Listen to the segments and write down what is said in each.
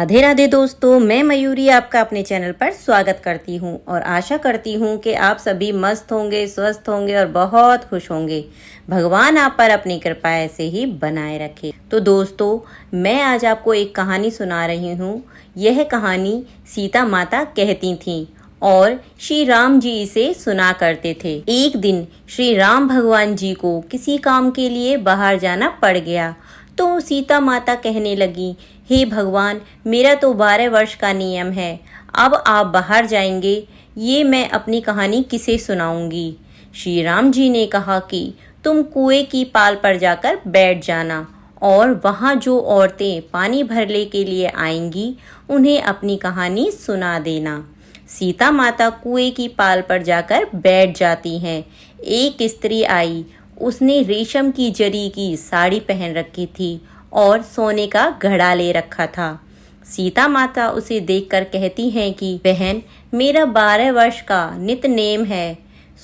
राधे राधे दोस्तों, मैं मयूरी आपका अपने चैनल पर स्वागत करती हूं और आशा करती हूं कि आप सभी मस्त होंगे, स्वस्थ होंगे और बहुत खुश होंगे। भगवान आप पर अपनी कृपा ऐसे ही बनाए रखे। तो दोस्तों, मैं आज आपको एक कहानी सुना रही हूं। यह कहानी सीता माता कहती थीं और श्री राम जी इसे सुना करते थे। एक दिन श्री राम भगवान जी को किसी काम के लिए बाहर जाना पड़ गया तो सीता माता कहने लगी, हे भगवान, मेरा तो 12 वर्ष का नियम है, अब आप बाहर जाएंगे, ये मैं अपनी कहानी किसे सुनाऊंगी। श्री राम जी ने कहा कि तुम कुएं की पाल पर जाकर बैठ जाना और वहाँ जो औरतें पानी भरने के लिए आएंगी उन्हें अपनी कहानी सुना देना। सीता माता कुएं की पाल पर जाकर बैठ जाती हैं। एक स्त्री आई, उसने रेशम की जरी की साड़ी पहन रखी थी और सोने का घड़ा ले रखा था। सीता माता उसे देखकर कहती हैं कि बहन, मेरा 12 वर्ष का नित नेम है,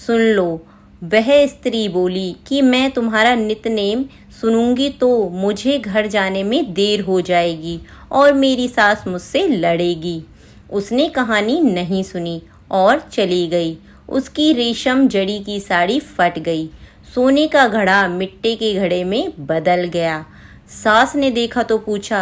सुन लो। वह स्त्री बोली कि मैं तुम्हारा नित नेम सुनूंगी तो मुझे घर जाने में देर हो जाएगी और मेरी सास मुझसे लड़ेगी। उसने कहानी नहीं सुनी और चली गई। उसकी रेशम जड़ी की साड़ी फट गई, सोने का घड़ा मिट्टी के घड़े में बदल गया। सास ने देखा तो पूछा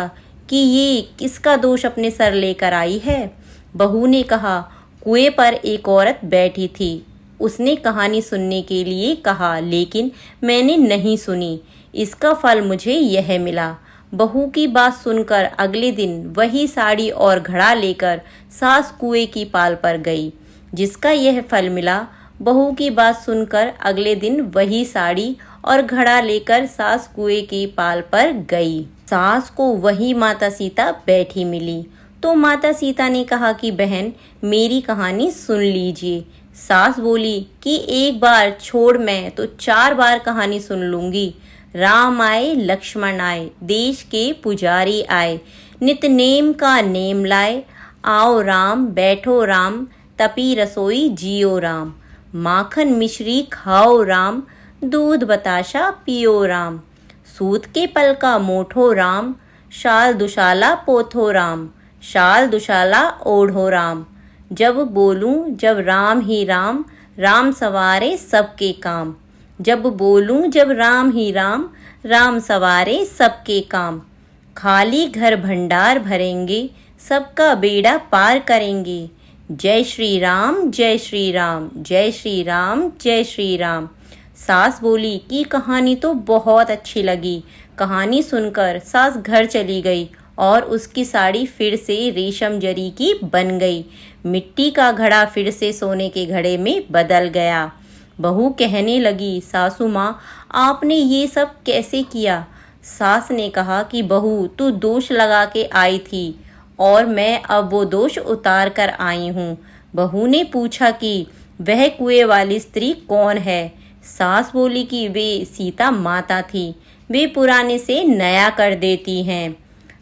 कि ये किसका दोष अपने सर लेकर आई है। बहू ने कहा, कुएं पर एक औरत बैठी थी, उसने कहानी सुनने के लिए कहा लेकिन मैंने नहीं सुनी, इसका फल मुझे यह मिला। बहू की बात सुनकर अगले दिन वही साड़ी और घड़ा लेकर सास कुएं की पाल पर गई, जिसका यह फल मिला। बहू की बात सुनकर अगले दिन वही साड़ी और घड़ा लेकर सास कुएं की पाल पर गई। सास को वही माता सीता बैठी मिली तो माता सीता ने कहा कि बहन, मेरी कहानी सुन लीजिए। सास बोली कि एक बार छोड़, मैं तो 4 बार कहानी सुन लूंगी। राम आए, लक्ष्मण आए, देश के पुजारी आए, नित नेम का नेम लाए। आओ राम, बैठो राम, तपी रसोई जियो राम। माखन मिश्री खाओ राम, दूध बताशा पियो राम। सूत के पल का मोठो राम, शाल दुशाला पोथो राम। शाल दुशाला ओढ़ो राम। जब बोलूं जब राम ही राम, राम सवारे सबके काम। जब बोलूं जब राम ही राम, राम सवारे सबके काम। खाली घर भंडार भरेंगे, सबका बेड़ा पार करेंगे। जय श्री राम, जय श्री राम, जय श्री राम, जय श्री राम। सास बोली कि कहानी तो बहुत अच्छी लगी। कहानी सुनकर सास घर चली गई और उसकी साड़ी फिर से रेशम जरी की बन गई। मिट्टी का घड़ा फिर से सोने के घड़े में बदल गया। बहू कहने लगी, सासू माँ, आपने ये सब कैसे किया। सास ने कहा कि बहू, तू दोष लगा के आई थी और मैं अब वो दोष उतार कर आई हूँ। बहू ने पूछा कि वह कुएं वाली स्त्री कौन है। सास बोली कि वे सीता माता थी, वे पुराने से नया कर देती हैं,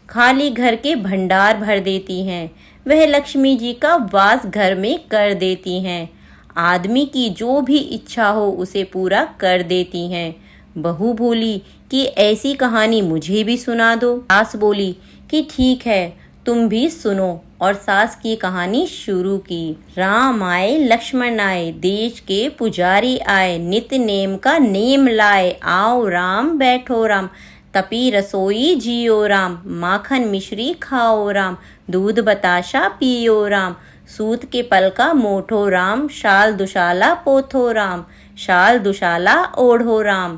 खाली घर के भंडार भर देती हैं, वह लक्ष्मी जी का वास घर में कर देती हैं, आदमी की जो भी इच्छा हो उसे पूरा कर देती हैं। बहू बोली कि ऐसी कहानी मुझे भी सुना दो। सास बोली कि ठीक है, तुम भी सुनो और सास की कहानी शुरू की। राम आए, लक्ष्मण आए, देश के पुजारी आए, नित नेम का नेम लाए। आओ राम, बैठो राम, तपी रसोई जियो राम। माखन मिश्री खाओ राम, दूध बताशा पियो राम। सूत के पल का मोठो राम, शाल दुशाला पोथो राम। शाल दुशाला ओढ़ो राम।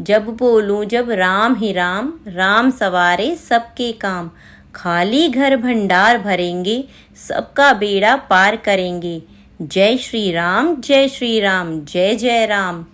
जब बोलूं जब राम ही राम, राम सवारे सबके काम। खाली घर भंडार भरेंगे, सबका बेड़ा पार करेंगे। जय श्री राम, जय श्री राम, जय जय राम।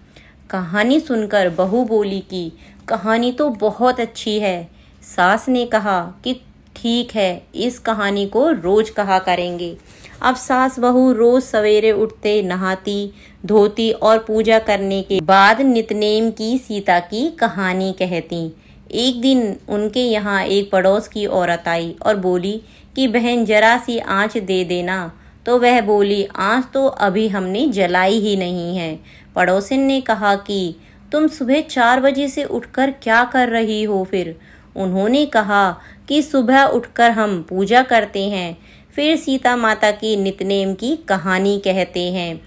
कहानी सुनकर बहू बोली कि कहानी तो बहुत अच्छी है। सास ने कहा कि ठीक है, इस कहानी को रोज कहा करेंगे। अब सास बहू रोज सवेरे उठते, नहाती धोती और पूजा करने के बाद नितनेम की सीता की कहानी कहती। एक दिन उनके यहाँ एक पड़ोस की औरत आई और बोली कि बहन, जरा सी आँच दे देना। तो वह बोली, आँच तो अभी हमने जलाई ही नहीं है। पड़ोसिन ने कहा कि तुम सुबह 4 बजे से उठकर क्या कर रही हो फिर। उन्होंने कहा कि सुबह उठकर हम पूजा करते हैं, फिर सीता माता की नित्यनेम की कहानी कहते हैं।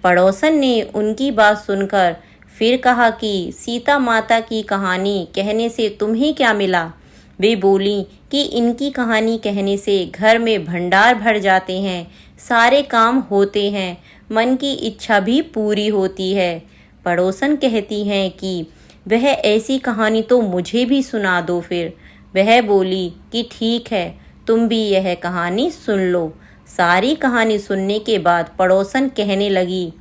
पड़ोसन ने उनकी बात सुनकर फिर कहा कि सीता माता की कहानी कहने से तुम्हें क्या मिला? वे बोली कि इनकी कहानी कहने से घर में भंडार भर जाते हैं, सारे काम होते हैं, मन की इच्छा भी पूरी होती है। पड़ोसन कहती हैं कि वह ऐसी कहानी तो मुझे भी सुना दो। फिर वह बोली कि ठीक है, तुम भी यह कहानी सुन लो। सारी कहानी सुनने के बाद पड़ोसन कहने लगी,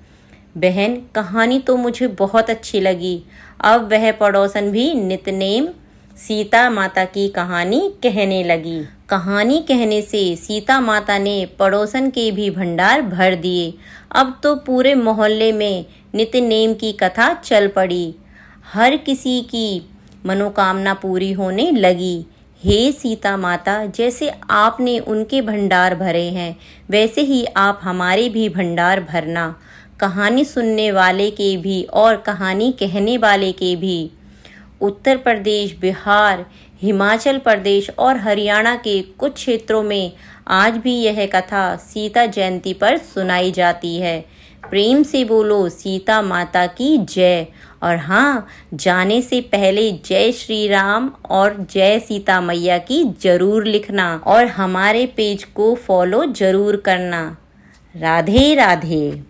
बहन कहानी तो मुझे बहुत अच्छी लगी। अब वह पड़ोसन भी नित्यनेम सीता माता की कहानी कहने लगी। कहानी कहने से सीता माता ने पड़ोसन के भी भंडार भर दिए। अब तो पूरे मोहल्ले में नित्यनेम की कथा चल पड़ी। हर किसी की मनोकामना पूरी होने लगी। हे सीता माता, जैसे आपने उनके भंडार भरे हैं, वैसे ही आप हमारे भी भंडार भरना। कहानी सुनने वाले के भी और कहानी कहने वाले के भी। उत्तर प्रदेश, बिहार, हिमाचल प्रदेश और हरियाणा के कुछ क्षेत्रों में आज भी यह कथा सीता जयंती पर सुनाई जाती है। प्रेम से बोलो सीता माता की जय। और हाँ, जाने से पहले जय श्री राम और जय सीता मैया की जरूर लिखना और हमारे पेज को फॉलो जरूर करना। राधे राधे।